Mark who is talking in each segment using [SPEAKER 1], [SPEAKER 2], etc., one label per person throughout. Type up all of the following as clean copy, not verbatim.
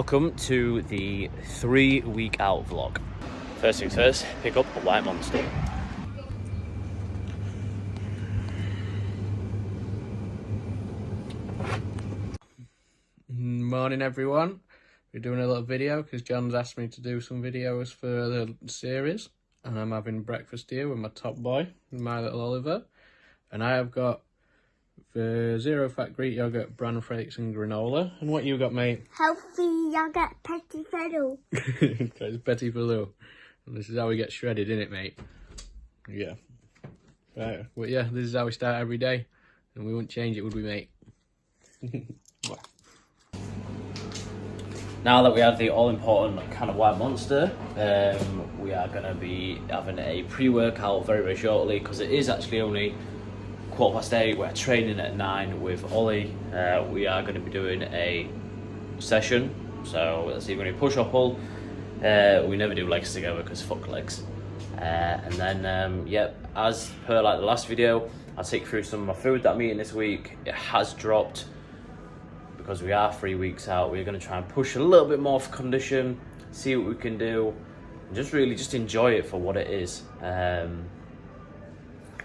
[SPEAKER 1] Welcome to the 3-week out vlog. First things first, pick up a white monster.
[SPEAKER 2] Morning everyone. We're doing a little video because John's asked me to do some videos for the series, and I'm having breakfast here with my top boy, my little Oliver, and I have got the zero fat Greek yogurt, bran flakes and granola. And what you got, mate?
[SPEAKER 3] Healthy yogurt petit fiddle.
[SPEAKER 2] It's petit fiddle. And this is how we get shredded, isn't it, mate? Yeah. Right. Well, yeah, this is how we start every day, and we wouldn't change it, would we, mate?
[SPEAKER 1] Now that we have the all-important kind of white monster, we are going to be having a pre-workout very, very shortly, because it is actually only 8:15. We're training at 9 with Ollie. We are going to be doing a session, so let's see, we're going to push up pull. We never do legs together because fuck legs. And then, yep, as per like the last video, I'll take you through some of my food that I'm eating this week. It has dropped because we are 3 weeks out. We're going to try and push a little bit more for condition, see what we can do, and just really just enjoy it for what it is.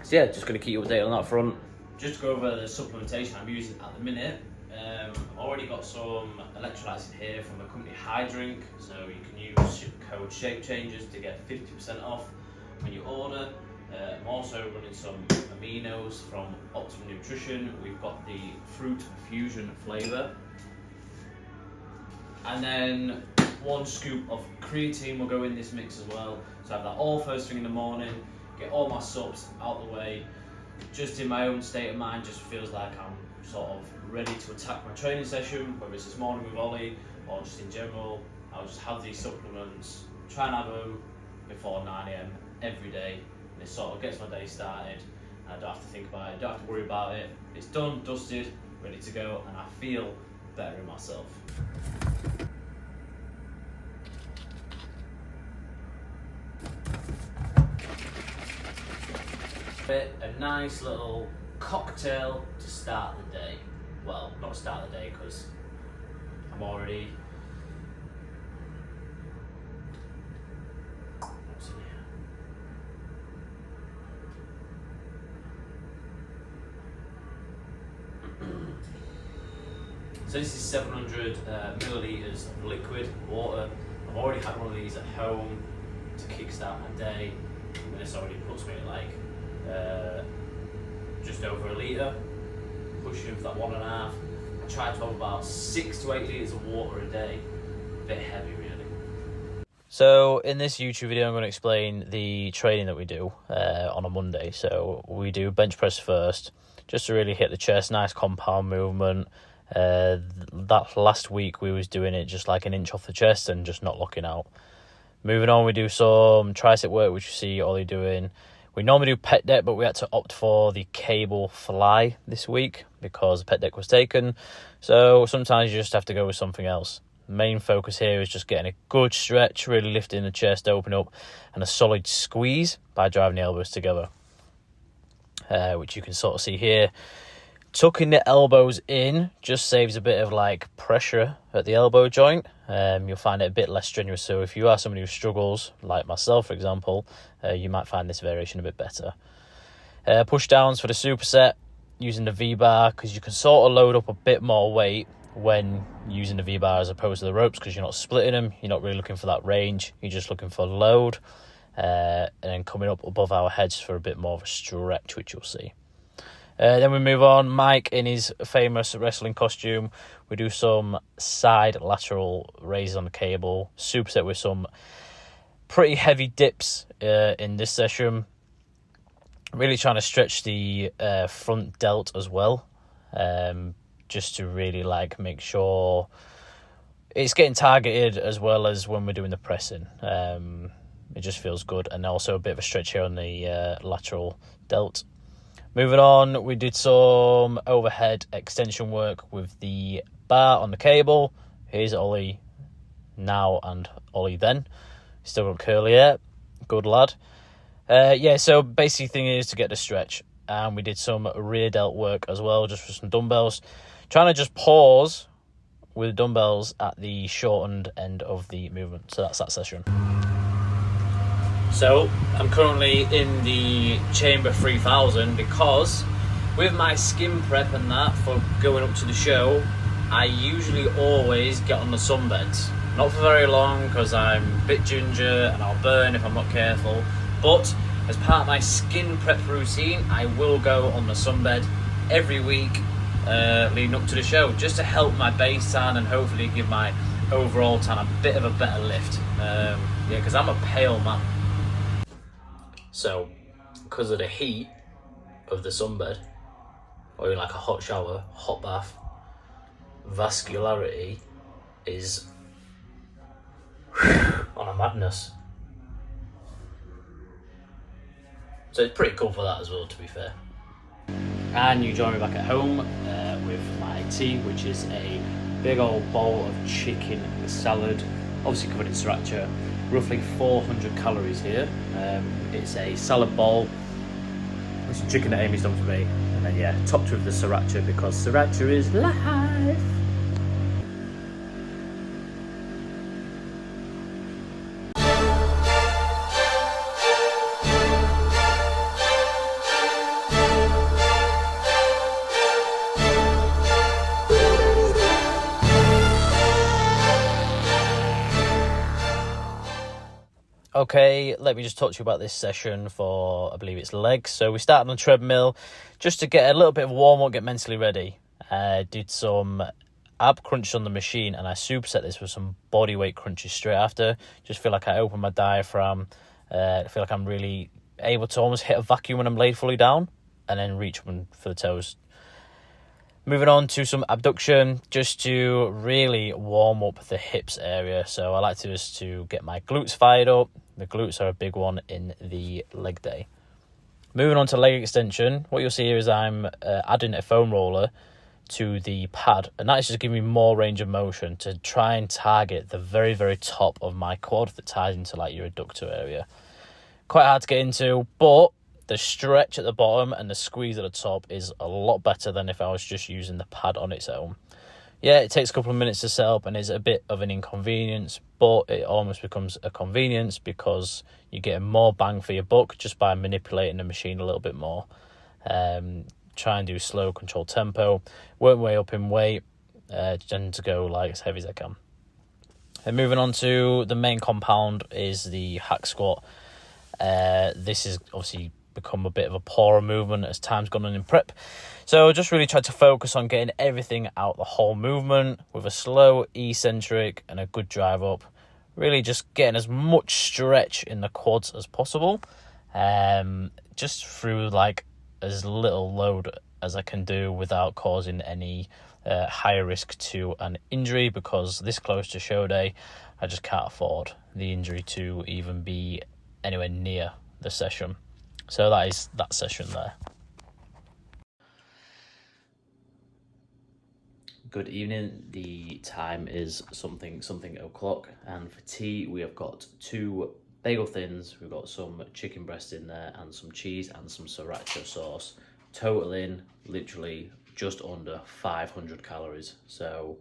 [SPEAKER 1] So yeah, just going to keep you updated on that front. Just to go over the supplementation I'm using at the minute. I've already got some electrolytes in here from the company Drink, so you can use code ShapeChangers to get 50% off when you order. I'm also running some aminos from Optimum Nutrition. We've got the Fruit Fusion flavour. And then 1 scoop of creatine will go in this mix as well. So I have that all first thing in the morning, get all my subs out the way. Just in my own state of mind, just feels like I'm sort of ready to attack my training session, whether it's this morning with Ollie or just in general. I'll just have these supplements, try and have them before 9 AM every day. And it sort of gets my day started, and I don't have to think about it, don't have to worry about it. It's done, dusted, ready to go, and I feel better in myself. A nice little cocktail to start the day. Well, not start the day because I'm already... What's in here? So this is 700 millilitres of liquid water. I've already had one of these at home to kickstart my day, and this already puts me at like just over a litre, pushing for that 1.5. I try to have about 6 to 8 litres of water a day. A bit heavy, really. So in this YouTube video, I'm going to explain the training that we do on a Monday. So we do bench press first, just to really hit the chest, nice compound movement. That last week we was doing it just like an inch off the chest and just not locking out. Moving on, we do some tricep work, which you see Ollie doing. We normally do pec deck, but we had to opt for the cable fly this week because the pec deck was taken. So sometimes you just have to go with something else. Main focus here is just getting a good stretch, really lifting the chest, open up, and a solid squeeze by driving the elbows together, which you can sort of see here. Tucking the elbows in just saves a bit of like pressure at the elbow joint. You'll find it a bit less strenuous. So if you are somebody who struggles, like myself, for example, you might find this variation a bit better. Push downs for the superset using the V-bar, because you can sort of load up a bit more weight when using the V-bar as opposed to the ropes, because you're not splitting them. You're not really looking for that range. You're just looking for load, and then coming up above our heads for a bit more of a stretch, which you'll see. Then we move on. Mike, in his famous wrestling costume, we do some side lateral raises on the cable, superset with some pretty heavy dips in this session. Really trying to stretch the front delt as well, just to really like make sure it's getting targeted as well as when we're doing the pressing. It just feels good, and also a bit of a stretch here on the lateral delt. Moving on, we did some overhead extension work with the bar on the cable. Here's Ollie now and Ollie then. Still got curly hair. Good lad. Yeah, so basic thing is to get the stretch. And we did some rear delt work as well, just with some dumbbells. Trying to just pause with dumbbells at the shortened end of the movement. So that's that session. So I'm currently in the chamber 3000 because with my skin prep and that for going up to the show, I usually always get on the sunbeds. Not for very long because I'm a bit ginger and I'll burn if I'm not careful. But as part of my skin prep routine, I will go on the sunbed every week leading up to the show, just to help my base tan and hopefully give my overall tan a bit of a better lift. Yeah, because I'm a pale man. So, because of the heat of the sunbed, or in like a hot shower, hot bath, vascularity is on a madness. So it's pretty cool for that as well, to be fair. And you join me back at home with my tea, which is a big old bowl of chicken salad, obviously covered in sriracha, roughly 400 calories here. It's a salad bowl with some chicken that Amy's done for me, and then yeah, topped with the sriracha because sriracha is life. Okay, let me just talk to you about this session for, I believe it's legs. So we started on the treadmill just to get a little bit of warm-up, get mentally ready. Did some ab crunches on the machine, and I superset this with some body weight crunches straight after. Just feel like I open my diaphragm. I feel like I'm really able to almost hit a vacuum when I'm laid fully down, and then reach for the toes. Moving on to some abduction, just to really warm up the hips area. So I like to just to get my glutes fired up. The glutes are a big one in the leg day. Moving on to leg extension, what you'll see here is I'm adding a foam roller to the pad, and that is just giving me more range of motion to try and target the very, very top of my quad that ties into like your adductor area. Quite hard to get into, but the stretch at the bottom and the squeeze at the top is a lot better than if I was just using the pad on its own. Yeah, it takes a couple of minutes to set up and is a bit of an inconvenience, but it almost becomes a convenience because you get more bang for your buck just by manipulating the machine a little bit more. Try and do slow, controlled tempo, work my way up in weight, and to go like as heavy as I can. And moving on to the main compound is the hack squat. This is obviously become a bit of a poorer movement as time's gone on in prep. So just really tried to focus on getting everything out the whole movement with a slow eccentric and a good drive up. Really just getting as much stretch in the quads as possible. Just through like as little load as I can do without causing any higher risk to an injury, because this close to show day, I just can't afford the injury to even be anywhere near the session. So that is that session there. Good evening. The time is something o'clock, and for tea we have got 2 bagel thins. We've got some chicken breast in there and some cheese and some sriracha sauce, totaling literally just under 500 calories. So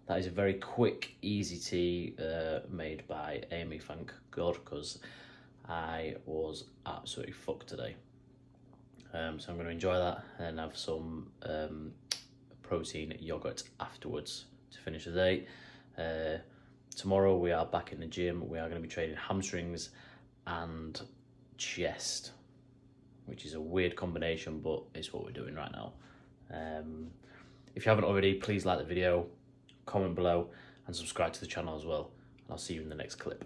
[SPEAKER 1] that is a very quick, easy tea made by Amy, thank God, because I was absolutely fucked today. So I'm going to enjoy that and have some protein yogurt afterwards to finish the day. Tomorrow we are back in the gym. We are going to be training hamstrings and chest, which is a weird combination, but it's what we're doing right now. If you haven't already, please like the video, comment below, and subscribe to the channel as well. And I'll see you in the next clip.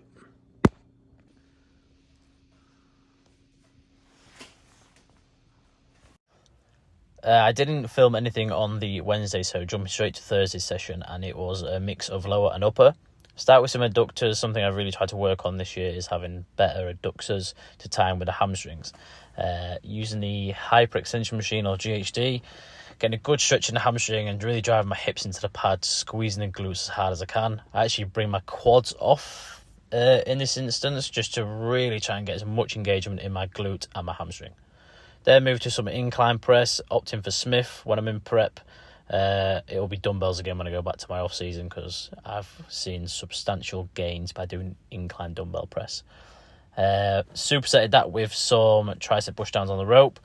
[SPEAKER 1] I didn't film anything on the Wednesday, so jumping straight to Thursday's session, and it was a mix of lower and upper. Start with some adductors. Something I've really tried to work on this year is having better adductors to tie in with the hamstrings. Using the hyperextension machine, or GHD, getting a good stretch in the hamstring and really driving my hips into the pad, squeezing the glutes as hard as I can. I actually bring my quads off in this instance, just to really try and get as much engagement in my glute and my hamstring. Then move to some incline press, opting for Smith when I'm in prep. It'll be dumbbells again when I go back to my off season, because I've seen substantial gains by doing incline dumbbell press. Supersetted that with some tricep push downs on the rope.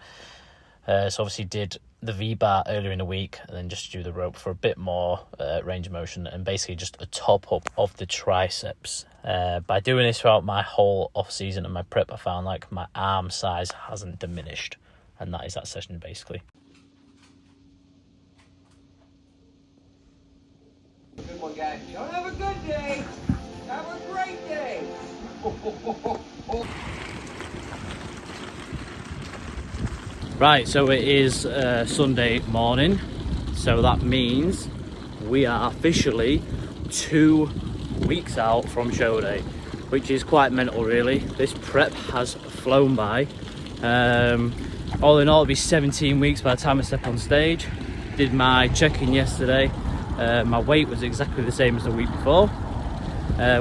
[SPEAKER 1] So obviously did the V-bar earlier in the week, and then just do the rope for a bit more range of motion, and basically just a top up of the triceps. By doing this throughout my whole off season and my prep, I found like my arm size hasn't diminished, and that is that session basically.
[SPEAKER 4] Good one, guys. Don't have a good day. Have a great day.
[SPEAKER 1] Right, so it is Sunday morning, so that means we are officially 2 weeks out from show day, which is quite mental really. This prep has flown by. All in all, it'll be 17 weeks by the time I step on stage. Did my check-in yesterday. My weight was exactly the same as the week before,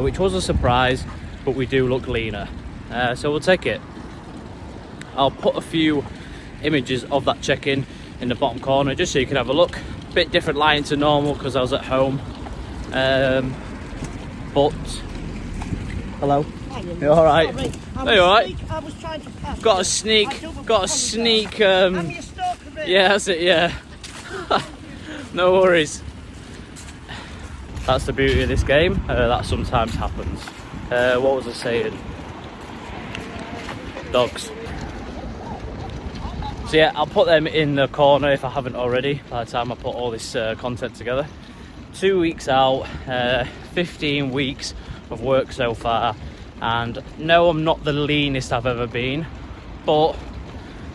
[SPEAKER 1] which was a surprise, but we do look leaner, so we'll take it. I'll put a few images of that check-in in the bottom corner just so you can have a look. Bit different lighting to normal because I was at home, but hello. You all right? Are you all right?
[SPEAKER 5] I was trying to pass.
[SPEAKER 1] Got a sneak.
[SPEAKER 5] I'm your stalker, mate.
[SPEAKER 1] Yeah, that's it. Yeah. No worries. That's the beauty of this game. That sometimes happens. What was I saying? Dogs. So yeah, I'll put them in the corner if I haven't already, by the time I put all this content together. 2 weeks out, 15 weeks of work so far, and no, I'm not the leanest I've ever been, but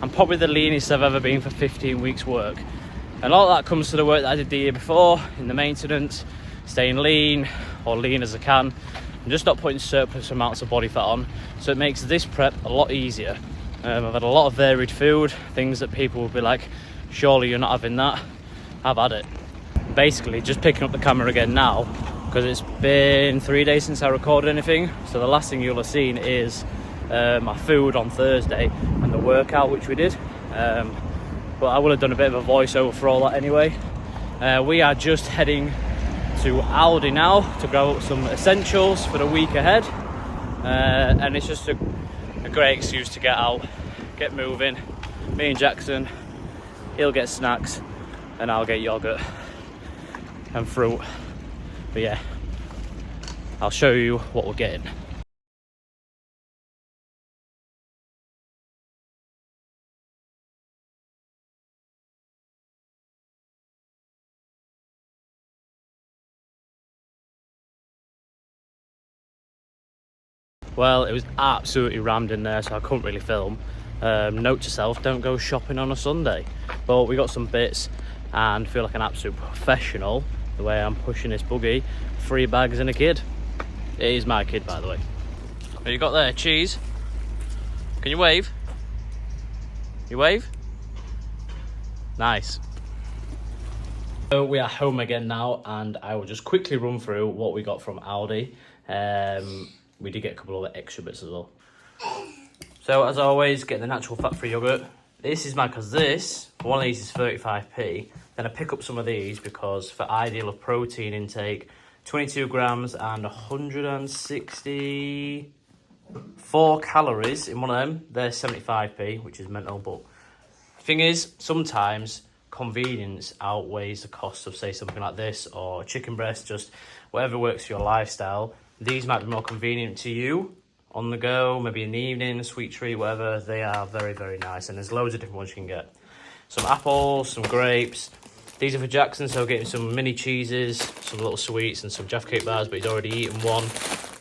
[SPEAKER 1] I'm probably the leanest I've ever been for 15 weeks work. And all that comes to the work that I did the year before in the maintenance, staying lean, or lean as I can, and just not putting surplus amounts of body fat on, so it makes this prep a lot easier. I've had a lot of varied food, things that people will be like, surely you're not having that. I've had it. Basically just picking up the camera again now, because it's been 3 days since I recorded anything, so the last thing you'll have seen is my food on Thursday and the workout which we did, but I will have done a bit of a voiceover for all that anyway. We are just heading to Aldi now to grab up some essentials for the week ahead, and it's just a great excuse to get out, get moving. Me and Jackson, he'll get snacks and I'll get yogurt and fruit. But yeah, I'll show you what we're getting. Well, it was absolutely rammed in there, so I couldn't really film. Note to self, don't go shopping on a Sunday. But we got some bits and feel like an absolute professional the way I'm pushing this buggy. 3 bags and a kid. It is my kid, by the way. What you got there? Cheese? Can you wave? You wave? Nice. So we are home again now, and I will just quickly run through what we got from Aldi. We did get a couple of extra bits as well. So as always, get the natural fat-free yogurt. This is mad because this, one of these is 35p. Then I pick up some of these because for ideal of protein intake, 22 grams and 164 calories in one of them. They're 75p, which is mental. But the thing is, sometimes convenience outweighs the cost of, say, something like this or chicken breast, just whatever works for your lifestyle. These might be more convenient to you on the go, maybe in the evening, a sweet treat, whatever. They are very, very nice, and there's loads of different ones you can get. Some apples, some grapes. These are for Jackson, so getting some mini cheeses, some little sweets, and some Jaffa cake bars, but he's already eaten one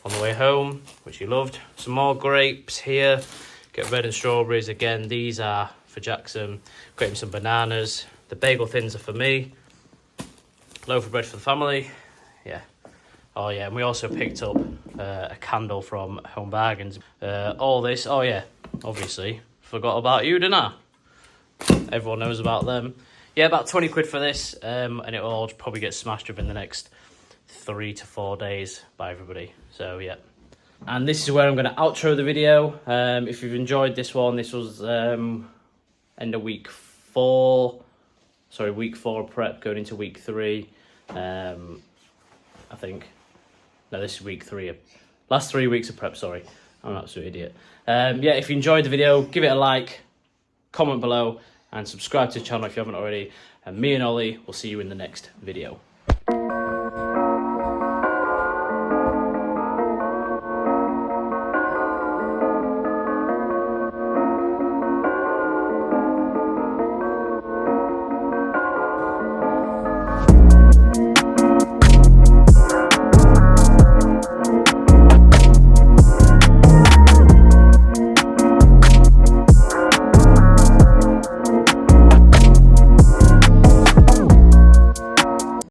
[SPEAKER 1] on the way home, which he loved. Some more grapes here. Get red and strawberries. Again, these are for Jackson. Got him some bananas. The bagel thins are for me. Loaf of bread for the family. Yeah. Oh yeah, and we also picked up a candle from Home Bargains. All this, oh yeah, obviously, forgot about you, didn't I? Everyone knows about them. Yeah, about 20 quid for this, and it will all probably get smashed within the next 3 to 4 days by everybody. So yeah. And this is where I'm going to outro the video. If you've enjoyed this one, this was end of week 4 week 4 of prep, going into week 3. I think. No, this is week 3. Last 3 weeks of prep, sorry. I'm an absolute idiot. Yeah, if you enjoyed the video, give it a like, comment below, and subscribe to the channel if you haven't already. And me and Ollie will see you in the next video.